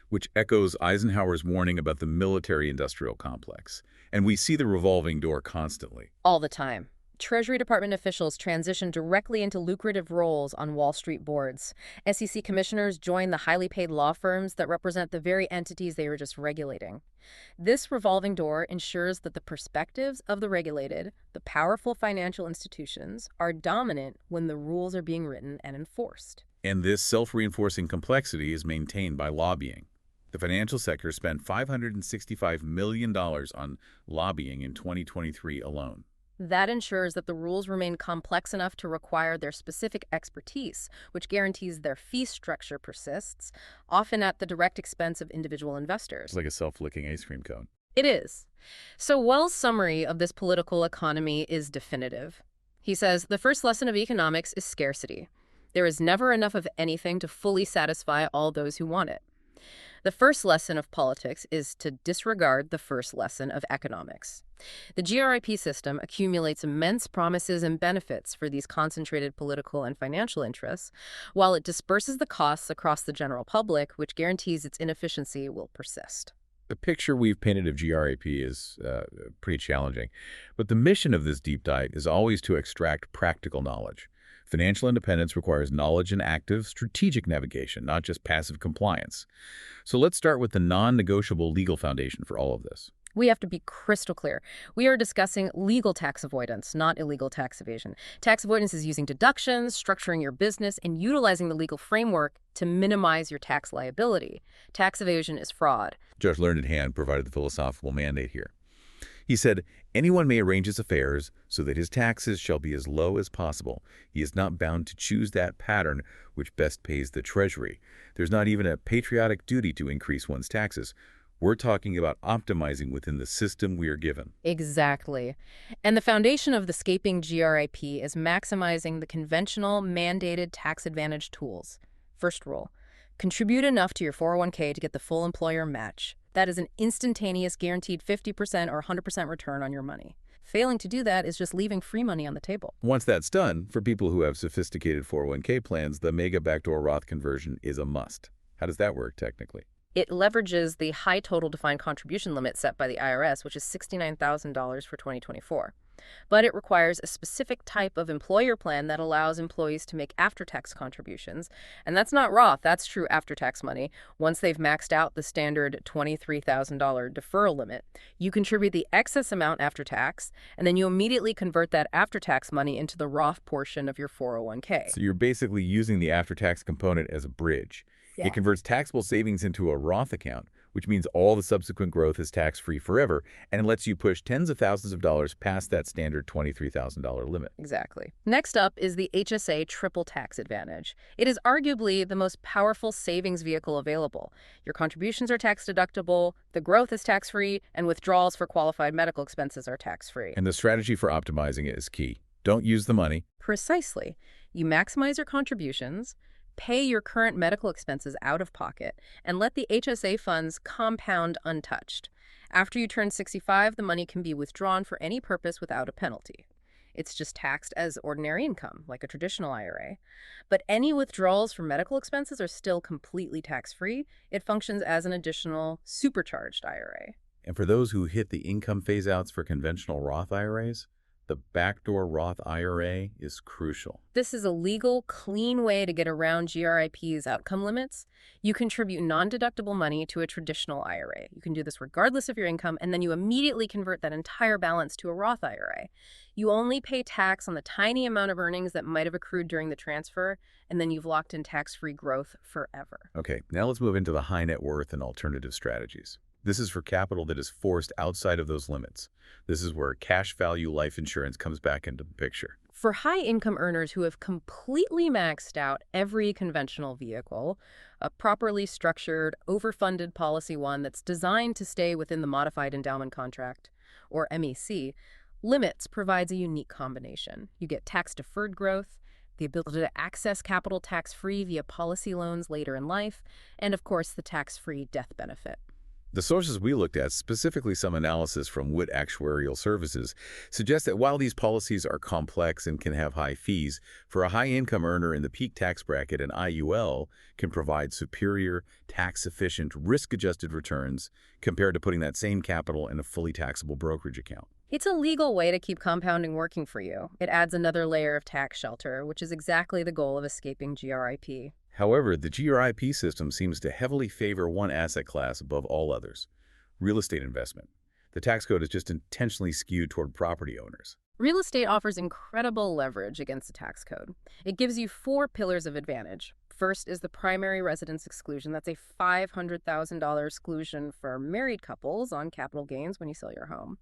[SPEAKER 1] which echoes Eisenhower's warning about the military-industrial complex. And we see the revolving door constantly.
[SPEAKER 2] All the time. Treasury Department officials transition directly into lucrative roles on Wall Street boards. SEC commissioners join the highly paid law firms that represent the very entities they were just regulating. This revolving door ensures that the perspectives of the regulated, the powerful financial institutions, are dominant when the rules are being written and enforced.
[SPEAKER 1] And this self-reinforcing complexity is maintained by lobbying. The financial sector spent $565 million on lobbying in 2023 alone.
[SPEAKER 2] That ensures that the rules remain complex enough to require their specific expertise, which guarantees their fee structure persists, often at the direct expense of individual investors.
[SPEAKER 1] It's like a self-licking ice cream cone.
[SPEAKER 2] It is. So Wells' summary of this political economy is definitive. He says, the first lesson of economics is scarcity. There is never enough of anything to fully satisfy all those who want it. The first lesson of politics is to disregard the first lesson of economics. The GRIP system accumulates immense promises and benefits for these concentrated political and financial interests, while it disperses the costs across the general public, which guarantees its inefficiency will persist.
[SPEAKER 1] The picture we've painted of GRIP is pretty challenging, but the mission of this deep dive is always to extract practical knowledge. Financial independence requires knowledge and active, strategic navigation, not just passive compliance. So let's start with the non-negotiable legal foundation for all of this.
[SPEAKER 2] We have to be crystal clear. We are discussing legal tax avoidance, not illegal tax evasion. Tax avoidance is using deductions, structuring your business, and utilizing the legal framework to minimize your tax liability. Tax evasion is fraud.
[SPEAKER 1] Judge Learned Hand provided the philosophical mandate here. He said, anyone may arrange his affairs so that his taxes shall be as low as possible. He is not bound to choose that pattern which best pays the Treasury. There's not even a patriotic duty to increase one's taxes. We're talking about optimizing within the system we are given.
[SPEAKER 2] Exactly. And the foundation of the escaping GRIP is maximizing the conventional mandated tax advantage tools. First rule, contribute enough to your 401k to get the full employer match. That is an instantaneous guaranteed 50% or 100% return on your money. Failing to do that is just leaving free money on the table.
[SPEAKER 1] Once that's done, for people who have sophisticated 401k plans, the mega backdoor Roth conversion is a must. How does that work technically?
[SPEAKER 2] It leverages the high total defined contribution limit set by the IRS, which is $69,000 for 2024. But it requires a specific type of employer plan that allows employees to make after-tax contributions. And that's not Roth, that's true after-tax money. Once they've maxed out the standard $23,000 deferral limit, you contribute the excess amount after tax, and then you immediately convert that after-tax money into the Roth portion of your 401k.
[SPEAKER 1] So you're basically using the after-tax component as a bridge.
[SPEAKER 2] Yeah.
[SPEAKER 1] It converts taxable savings into a Roth account, which means all the subsequent growth is tax-free forever, and it lets you push tens of thousands of dollars past that standard $23,000 limit.
[SPEAKER 2] Exactly. Next up is the HSA Triple Tax Advantage. It is arguably the most powerful savings vehicle available. Your contributions are tax-deductible, the growth is tax-free, and withdrawals for qualified medical expenses are tax-free.
[SPEAKER 1] And the strategy for optimizing it is key. Don't use the money.
[SPEAKER 2] Precisely. You maximize your contributions, pay your current medical expenses out of pocket, and let the HSA funds compound untouched. After you turn 65, the money can be withdrawn for any purpose without a penalty. It's just taxed as ordinary income, like a traditional IRA. But any withdrawals for medical expenses are still completely tax-free. It functions as an additional supercharged IRA.
[SPEAKER 1] And for those who hit the income phase-outs for conventional Roth IRAs, The backdoor Roth IRA is crucial.
[SPEAKER 2] This is a legal, clean way to get around GRIP's outcome limits. You contribute non-deductible money to a traditional IRA. You can do this regardless of your income, and then you immediately convert that entire balance to a Roth IRA. You only pay tax on the tiny amount of earnings that might have accrued during the transfer, and then you've locked in tax-free growth forever.
[SPEAKER 1] Okay, now let's move into the high net worth and alternative strategies. This is for capital that is forced outside of those limits. This is where cash value life insurance comes back into the picture.
[SPEAKER 2] For high-income earners who have completely maxed out every conventional vehicle, a properly structured, overfunded policy one that's designed to stay within the Modified Endowment Contract, or MEC, Limits provides a unique combination. You get tax-deferred growth, the ability to access capital tax-free via policy loans later in life, and of course the tax-free death benefit.
[SPEAKER 1] The sources we looked at, specifically some analysis from Wood Actuarial Services, suggest that while these policies are complex and can have high fees, for a high-income earner in the peak tax bracket, an IUL can provide superior, tax-efficient, risk-adjusted returns compared to putting that same capital in a fully taxable brokerage account.
[SPEAKER 2] It's a legal way to keep compounding working for you. It adds another layer of tax shelter, which is exactly the goal of escaping GRIP.
[SPEAKER 1] However, the GRIP system seems to heavily favor one asset class above all others: real estate investment. The tax code is just intentionally skewed toward property owners.
[SPEAKER 2] Real estate offers incredible leverage against the tax code. It gives you 4 pillars of advantage. First is the primary residence exclusion. That's a $500,000 exclusion for married couples on capital gains when you sell your home.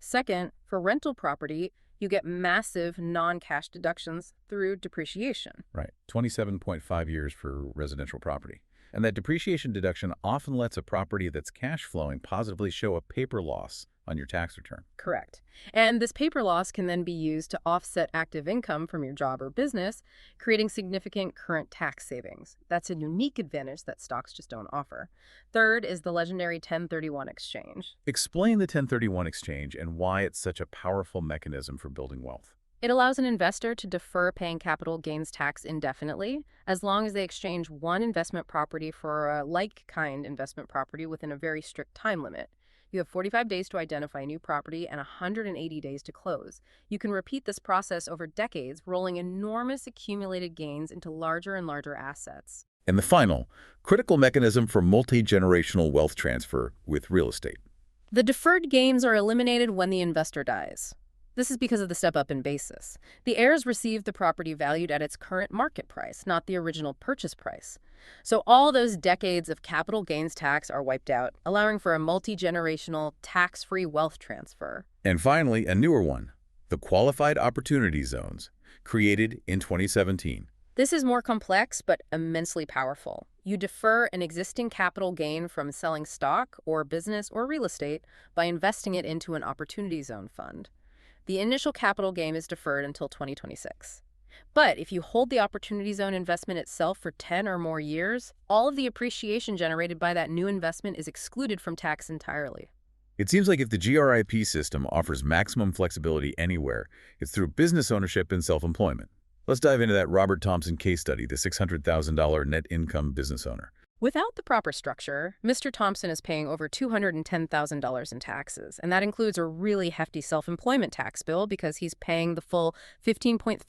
[SPEAKER 2] Second, for rental property, you get massive non-cash deductions through depreciation.
[SPEAKER 1] Right, 27.5 years for residential property. And that depreciation deduction often lets a property that's cash flowing positively show a paper loss on your tax return.
[SPEAKER 2] Correct. And this paper loss can then be used to offset active income from your job or business, creating significant current tax savings. That's a unique advantage that stocks just don't offer. Third is the legendary 1031 exchange.
[SPEAKER 1] Explain the 1031 exchange and why it's such a powerful mechanism for building wealth.
[SPEAKER 2] It allows an investor to defer paying capital gains tax indefinitely, as long as they exchange one investment property for a like-kind investment property within a very strict time limit. You have 45 days to identify a new property and 180 days to close. You can repeat this process over decades, rolling enormous accumulated gains into larger and larger assets.
[SPEAKER 1] And the final, critical mechanism for multi-generational wealth transfer with real estate.
[SPEAKER 2] The deferred gains are eliminated when the investor dies. This is because of the step-up in basis. The heirs receive the property valued at its current market price, not the original purchase price. So all those decades of capital gains tax are wiped out, allowing for a multi-generational, tax-free wealth transfer.
[SPEAKER 1] And finally, a newer one, the Qualified Opportunity Zones, created in 2017.
[SPEAKER 2] This is more complex but immensely powerful. You defer an existing capital gain from selling stock or business or real estate by investing it into an Opportunity Zone fund. The initial capital gain is deferred until 2026. But if you hold the Opportunity Zone investment itself for 10 or more years, all of the appreciation generated by that new investment is excluded from tax entirely.
[SPEAKER 1] It seems like if the GRIP system offers maximum flexibility anywhere, it's through business ownership and self-employment. Let's dive into that Robert Thompson case study, the $600,000 net income business owner.
[SPEAKER 2] Without the proper structure, Mr. Thompson is paying over $210,000 in taxes, and that includes a really hefty self-employment tax bill because he's paying the full 15.3%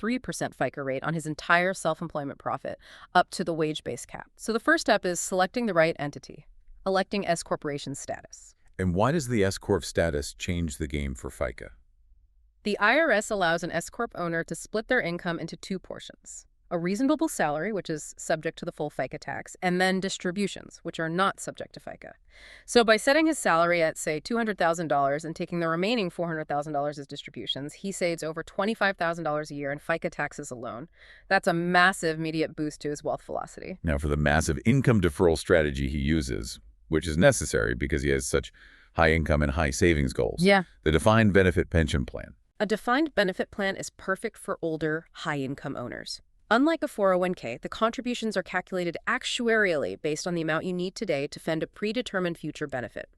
[SPEAKER 2] FICA rate on his entire self-employment profit, up to the wage-based cap. So the first step is selecting the right entity, electing S-corporation status.
[SPEAKER 1] And why does the S-corp status change the game for FICA?
[SPEAKER 2] The IRS allows an S-corp owner to split their income into 2 portions: a reasonable salary, which is subject to the full FICA tax, and then distributions, which are not subject to FICA. So by setting his salary at, say, $200,000 and taking the remaining $400,000 as distributions, he saves over $25,000 a year in FICA taxes alone. That's a massive immediate boost to his wealth velocity.
[SPEAKER 1] Now, for the massive income deferral strategy he uses, which is necessary because he has such high income and high savings goals,
[SPEAKER 2] Yeah.
[SPEAKER 1] the defined benefit pension plan.
[SPEAKER 2] A defined benefit plan is perfect for older, high-income owners. Unlike a 401k, the contributions are calculated actuarially based on the amount you need today to fund a predetermined future benefit.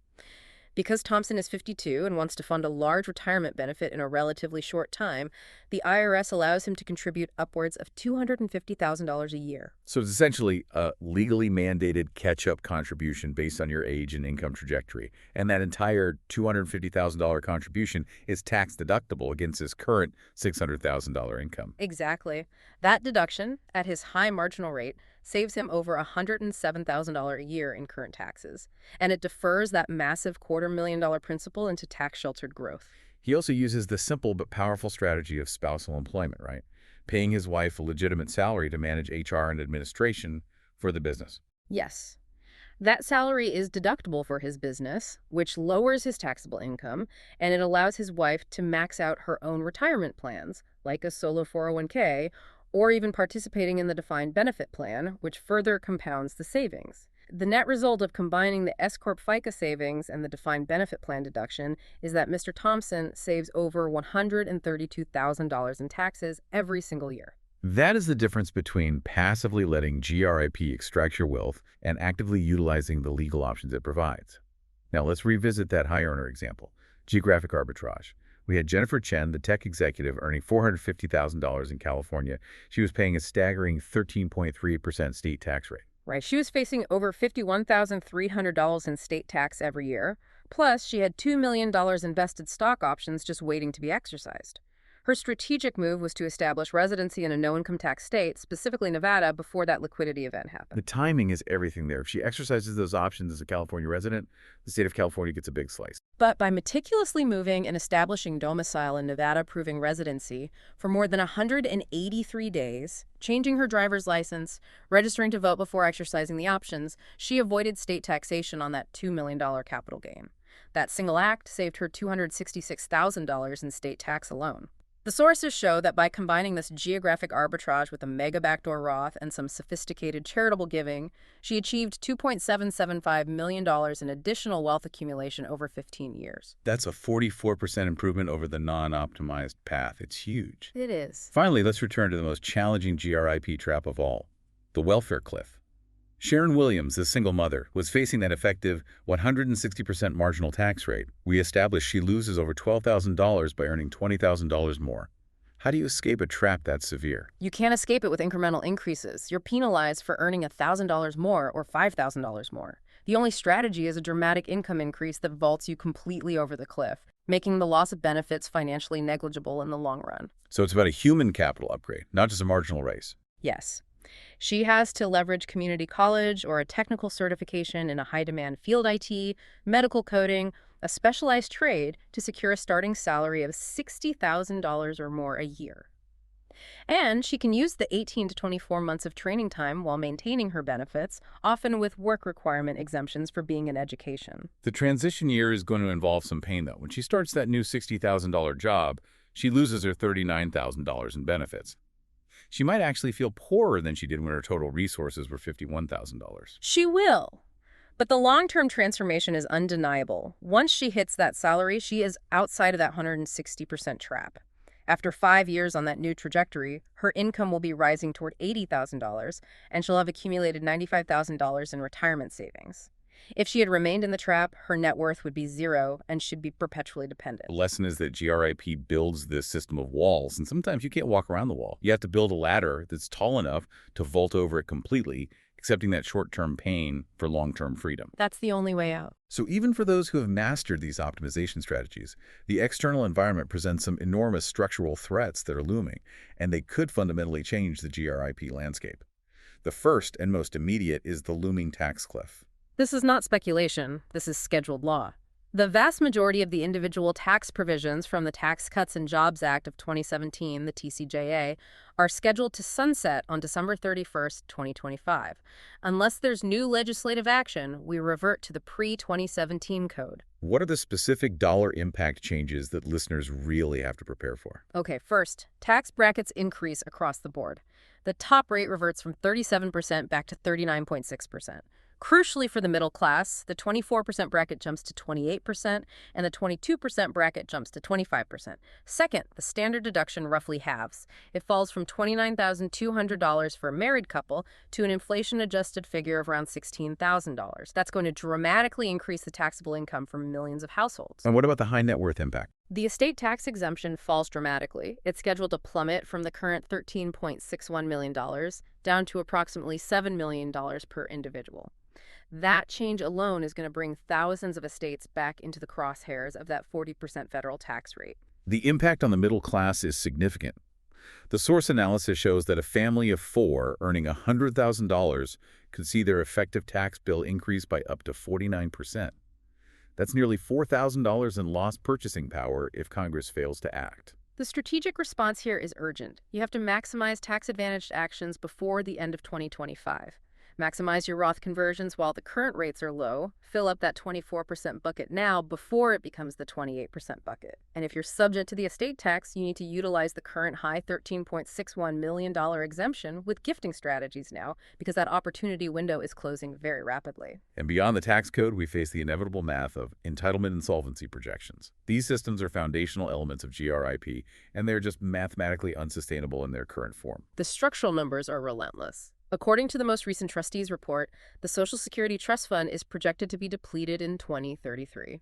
[SPEAKER 2] Because Thompson is 52 and wants to fund a large retirement benefit in a relatively short time, the IRS allows him to contribute upwards of $250,000 a year.
[SPEAKER 1] So it's essentially a legally mandated catch-up contribution based on your age and income trajectory. And that entire $250,000 contribution is tax deductible against his current $600,000 income.
[SPEAKER 2] Exactly. That deduction, at his high marginal rate, saves him over $107,000 a year in current taxes. And it defers that massive $250,000 principal into tax-sheltered growth.
[SPEAKER 1] He also uses the simple but powerful strategy of spousal employment, right? Paying his wife a legitimate salary to manage HR and administration for the business.
[SPEAKER 2] Yes. That salary is deductible for his business, which lowers his taxable income, and it allows his wife to max out her own retirement plans, like a solo 401k, or even participating in the defined benefit plan, which further compounds the savings. The net result of combining the S-Corp FICA savings and the defined benefit plan deduction is that Mr. Thompson saves over $132,000 in taxes every single year.
[SPEAKER 1] That is the difference between passively letting GRIP extract your wealth and actively utilizing the legal options it provides. Now let's revisit that high earner example, geographic arbitrage. We had Jennifer Chen, the tech executive, earning $450,000 in California. She was paying a staggering 13.3% state tax rate.
[SPEAKER 2] Right. She was facing over $51,300 in state tax every year. Plus, she had $2 million in vested stock options just waiting to be exercised. Her strategic move was to establish residency in a no-income tax state, specifically Nevada, before that liquidity event happened.
[SPEAKER 1] The timing is everything there. If she exercises those options as a California resident, the state of California gets a big slice.
[SPEAKER 2] But by meticulously moving and establishing domicile in Nevada, proving residency for more than 183 days, changing her driver's license, registering to vote before exercising the options, she avoided state taxation on that $2 million capital gain. That single act saved her $266,000 in state tax alone. The sources show that by combining this geographic arbitrage with a mega backdoor Roth and some sophisticated charitable giving, she achieved $2.775 million in additional wealth accumulation over 15 years.
[SPEAKER 1] That's a 44% improvement over the non-optimized path. It's huge.
[SPEAKER 2] It is.
[SPEAKER 1] Finally, let's return to the most challenging GRIP trap of all, the welfare cliff. Sharon Williams, the single mother, was facing that effective 160% marginal tax rate. We established she loses over $12,000 by earning $20,000 more. How do you escape a trap that severe?
[SPEAKER 2] You can't escape it with incremental increases. You're penalized for earning $1,000 more or $5,000 more. The only strategy is a dramatic income increase that vaults you completely over the cliff, making the loss of benefits financially negligible in the long run.
[SPEAKER 1] So it's about a human capital upgrade, not just a marginal raise.
[SPEAKER 2] Yes. She has to leverage community college or a technical certification in a high-demand field IT, medical coding, a specialized trade to secure a starting salary of $60,000 or more a year. And she can use the 18 to 24 months of training time while maintaining her benefits, often with work requirement exemptions for being in education.
[SPEAKER 1] The transition year is going to involve some pain, though. When she starts that new $60,000 job, she loses her $39,000 in benefits. She might actually feel poorer than she did when her total resources were $51,000.
[SPEAKER 2] She will. But the long-term transformation is undeniable. Once she hits that salary, she is outside of that 160% trap. After 5 years on that new trajectory, her income will be rising toward $80,000, and she'll have accumulated $95,000 in retirement savings. If she had remained in the trap, her net worth would be zero and she'd be perpetually dependent.
[SPEAKER 1] The lesson is that GRIP builds this system of walls, and sometimes you can't walk around the wall. You have to build a ladder that's tall enough to vault over it completely, accepting that short-term pain for long-term freedom.
[SPEAKER 2] That's the only way out.
[SPEAKER 1] So even for those who have mastered these optimization strategies, the external environment presents some enormous structural threats that are looming, and they could fundamentally change the GRIP landscape. The first and most immediate is the looming tax cliff.
[SPEAKER 2] This is not speculation. This is scheduled law. The vast majority of the individual tax provisions from the Tax Cuts and Jobs Act of 2017, the TCJA, are scheduled to sunset on December 31st, 2025. Unless there's new legislative action, we revert to the pre-2017 code.
[SPEAKER 1] What are the specific dollar impact changes that listeners really have to prepare for?
[SPEAKER 2] Okay, first, tax brackets increase across the board. The top rate reverts from 37% back to 39.6%. Crucially for the middle class, the 24% bracket jumps to 28%, and the 22% bracket jumps to 25%. Second, the standard deduction roughly halves. It falls from $29,200 for a married couple to an inflation-adjusted figure of around $16,000. That's going to dramatically increase the taxable income for millions of households.
[SPEAKER 1] And what about the high net worth impact?
[SPEAKER 2] The estate tax exemption falls dramatically. It's scheduled to plummet from the current $13.61 million down to approximately $7 million per individual. That change alone is going to bring thousands of estates back into the crosshairs of that 40% federal tax rate.
[SPEAKER 1] The impact on the middle class is significant. The source analysis shows that a family of 4 earning $100,000 could see their effective tax bill increase by up to 49%. That's nearly $4,000 in lost purchasing power if Congress fails to act.
[SPEAKER 2] The strategic response here is urgent. You have to maximize tax-advantaged actions before the end of 2025. Maximize your Roth conversions while the current rates are low. Fill up that 24% bucket now before it becomes the 28% bucket. And if you're subject to the estate tax, you need to utilize the current high $13.61 million exemption with gifting strategies now, because that opportunity window is closing very rapidly.
[SPEAKER 1] And beyond the tax code, we face the inevitable math of entitlement insolvency projections. These systems are foundational elements of GRIP, and they're just mathematically unsustainable in their current form.
[SPEAKER 2] The structural numbers are relentless. According to the most recent trustees report, the Social Security Trust Fund is projected to be depleted in 2033.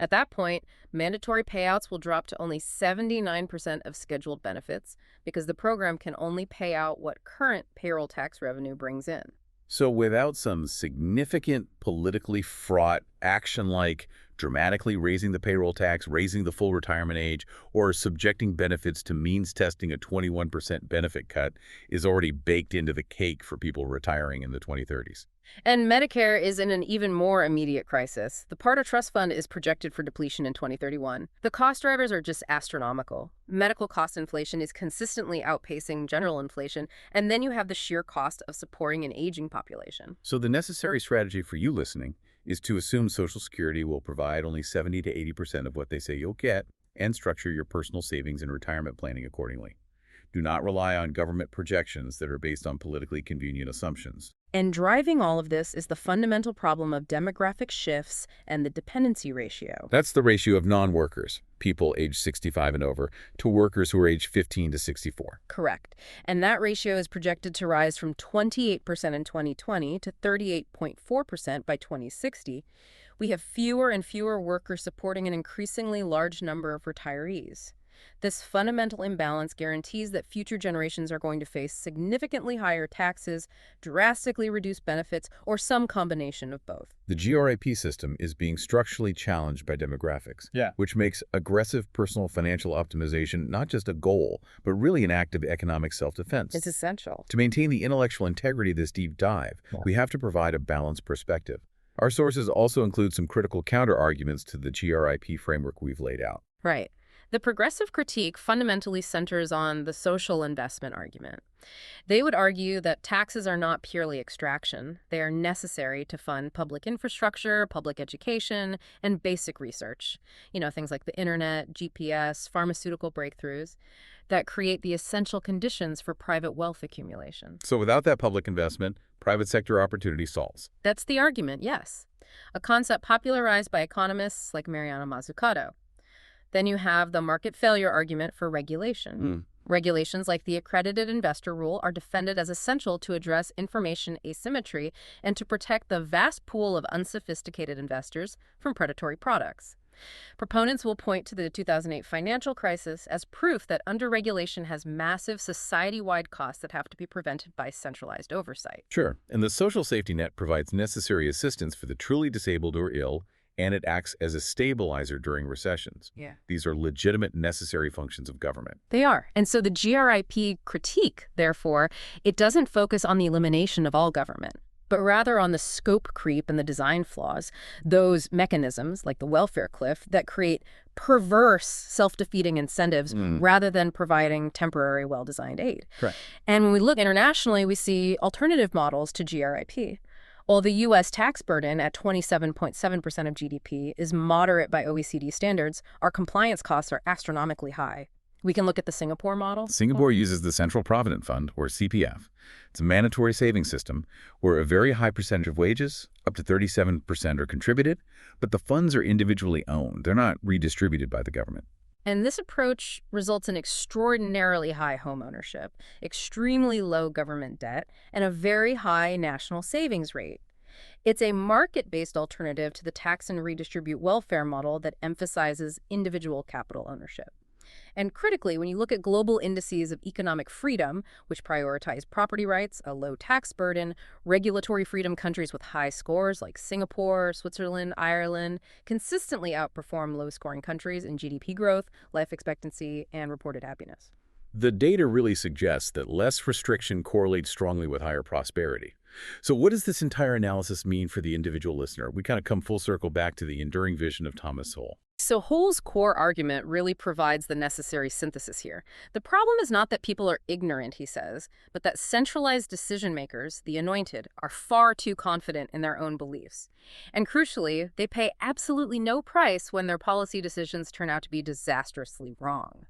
[SPEAKER 2] At that point, mandatory payouts will drop to only 79% of scheduled benefits because the program can only pay out what current payroll tax revenue brings in.
[SPEAKER 1] So without some significant politically fraught action like dramatically raising the payroll tax, raising the full retirement age, or subjecting benefits to means testing a 21% benefit cut is already baked into the cake for people retiring in the 2030s.
[SPEAKER 2] And Medicare is in an even more immediate crisis. The PARTA Trust Fund is projected for depletion in 2031. The cost drivers are just astronomical. Medical cost inflation is consistently outpacing general inflation, and then you have the sheer cost of supporting an aging population.
[SPEAKER 1] So the necessary strategy for you listening is to assume Social Security will provide only 70 to 80% of what they say you'll get, and structure your personal savings and retirement planning accordingly. Do not rely on government projections that are based on politically convenient assumptions.
[SPEAKER 2] And driving all of this is the fundamental problem of demographic shifts and the dependency ratio.
[SPEAKER 1] That's the ratio of non-workers, people age 65 and over, to workers who are age 15 to 64.
[SPEAKER 2] Correct. And that ratio is projected to rise from 28% in 2020 to 38.4% by 2060. We have fewer and fewer workers supporting an increasingly large number of retirees. This fundamental imbalance guarantees that future generations are going to face significantly higher taxes, drastically reduced benefits, or some combination of both.
[SPEAKER 1] The GRIP system is being structurally challenged by demographics, which makes aggressive personal financial optimization not just a goal, but really an act of economic self-defense.
[SPEAKER 2] It's essential.
[SPEAKER 1] To maintain the intellectual integrity of this deep dive, we have to provide a balanced perspective. Our sources also include some critical counter-arguments to the GRIP framework we've laid out.
[SPEAKER 2] Right. The progressive critique fundamentally centers on the social investment argument. They would argue that taxes are not purely extraction. They are necessary to fund public infrastructure, public education, and basic research. Things like the internet, GPS, pharmaceutical breakthroughs that create the essential conditions for private wealth accumulation.
[SPEAKER 1] So without that public investment, private sector opportunity stalls.
[SPEAKER 2] That's the argument, yes. A concept popularized by economists like Mariana Mazzucato. Then you have the market failure argument for regulation. Regulations like the accredited investor rule are defended as essential to address information asymmetry and to protect the vast pool of unsophisticated investors from predatory products. Proponents will point to the 2008 financial crisis as proof that underregulation has massive society-wide costs that have to be prevented by centralized oversight.
[SPEAKER 1] Sure, and the social safety net provides necessary assistance for the truly disabled or ill, and it acts as a stabilizer during recessions. These are legitimate, necessary functions of government.
[SPEAKER 2] They are. And so the GRIP critique, therefore, it doesn't focus on the elimination of all government, but rather on the scope creep and the design flaws, those mechanisms, like the welfare cliff, that create perverse, self-defeating incentives rather than providing temporary, well-designed aid.
[SPEAKER 1] Correct.
[SPEAKER 2] And when we look internationally, we see alternative models to GRIP. While the U.S. tax burden at 27.7% of GDP is moderate by OECD standards, our compliance costs are astronomically high. We can look at the Singapore model.
[SPEAKER 1] Singapore uses the Central Provident Fund, or CPF. It's a mandatory savings system where a very high percentage of wages, up to 37%, are contributed, but the funds are individually owned. They're not redistributed by the government.
[SPEAKER 2] And this approach results in extraordinarily high home ownership, extremely low government debt, and a very high national savings rate. It's a market-based alternative to the tax and redistribute welfare model that emphasizes individual capital ownership. And critically, when you look at global indices of economic freedom, which prioritize property rights, a low tax burden, regulatory freedom, countries with high scores like Singapore, Switzerland, Ireland consistently outperform low-scoring countries in GDP growth, life expectancy, and reported happiness.
[SPEAKER 1] The data really suggests that less restriction correlates strongly with higher prosperity. So what does this entire analysis mean for the individual listener? We kind of come full circle back to the enduring vision of Thomas Sowell.
[SPEAKER 2] So Hull's core argument really provides the necessary synthesis here. The problem is not that people are ignorant, he says, but that centralized decision makers, the anointed, are far too confident in their own beliefs. And crucially, they pay absolutely no price when their policy decisions turn out to be disastrously wrong.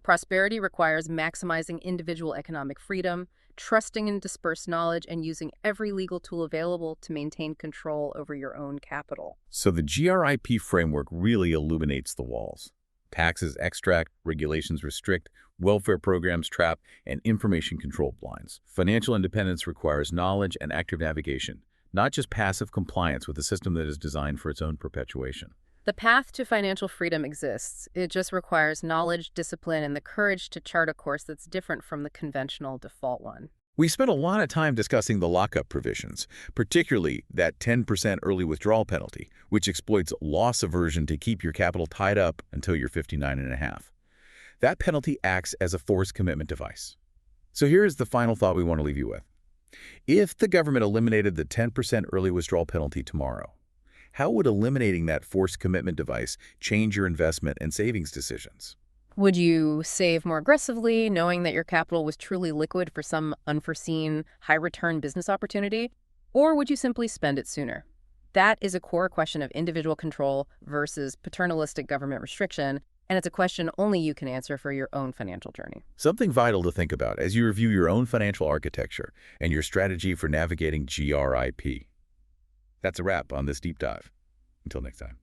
[SPEAKER 2] Prosperity requires maximizing individual economic freedom, trusting in dispersed knowledge, and using every legal tool available to maintain control over your own capital.
[SPEAKER 1] So the GRIP framework really illuminates the walls. Taxes extract, regulations restrict, welfare programs trap, and information control blinds. Financial independence requires knowledge and active navigation, not just passive compliance with a system that is designed for its own perpetuation.
[SPEAKER 2] The path to financial freedom exists. It just requires knowledge, discipline, and the courage to chart a course that's different from the conventional default one.
[SPEAKER 1] We spent a lot of time discussing the lockup provisions, particularly that 10% early withdrawal penalty, which exploits loss aversion to keep your capital tied up until you're 59 and a half. That penalty acts as a forced commitment device. So here's the final thought we want to leave you with. If the government eliminated the 10% early withdrawal penalty tomorrow, how would eliminating that forced commitment device change your investment and savings decisions?
[SPEAKER 2] Would you save more aggressively, knowing that your capital was truly liquid for some unforeseen, high-return business opportunity? Or would you simply spend it sooner? That is a core question of individual control versus paternalistic government restriction, and it's a question only you can answer for your own financial journey.
[SPEAKER 1] Something vital to think about as you review your own financial architecture and your strategy for navigating GRIP. That's a wrap on this deep dive. Until next time.